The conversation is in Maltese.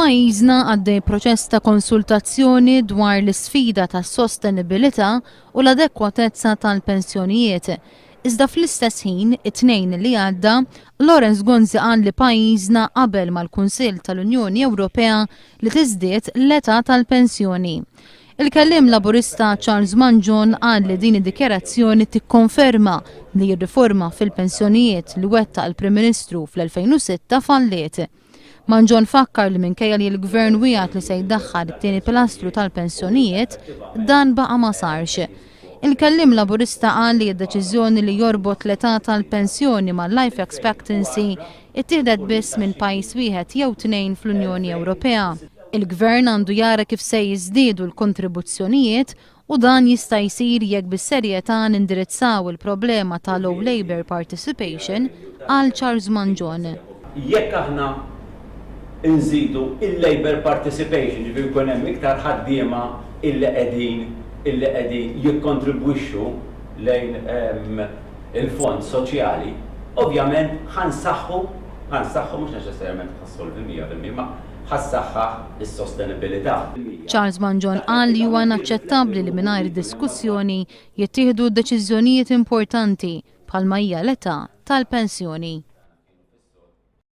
F'pajjiżna għaddej proċess ta' konsultazzjoni dwar l-isfida tas-sostenibilità u l-adekwatezza tal-pensjonijiet. Iżda fl-istess ħin, it-tnejn li għadda, Lawrence Gonzi qal li pajjiżna qabel mal-Kunsill tal-Unjoni Ewropea li tiżdied l-età tal-pensjoni. Il-kellim laburista Charles Manjon qal li din id-dikjarazzjoni tikkonferma li r-riforma fil-pensjonijiet li wettaq il-Prim Ministru fl-2006 falliet. Manjon fakkar li minkejja li l-Gvern wiegħed li se jdaħħal it-tieni pilastru tal-pensjonijiet, dan baqa' ma sarx. Il-kellim laburista qal li d-deċiżjoni li jorbot l-età tal-pensjoni mal-life expectancy ittieħdet biss minn pajjiż wieħed jew tnejn fl-Unjoni Ewropea. Il-Gvern għandu jara kif se jiżdiedu l-kontribuzzjonijiet u dan jista' jsir jekk bis-serjetà nindirizzaw il-problema ta' low labour participation għal Charles Manjon. Jekk aħna nżidu il-labor participation, ġifieri jkun hemm iktar ħaddiema illi qegħdin jikkontribwixxu lejn il-fond soċjali, ovvjament ħansaħħu mhux neċessarjament ħassolvi 100%, ma ħassaħħaħ is-sostenibilità. Charles Manjon qal li huwa inaċċettabbli li mingħajr diskussjoni jittieħdu deċiżjonijiet importanti bħalma hija l-età tal-pensjoni.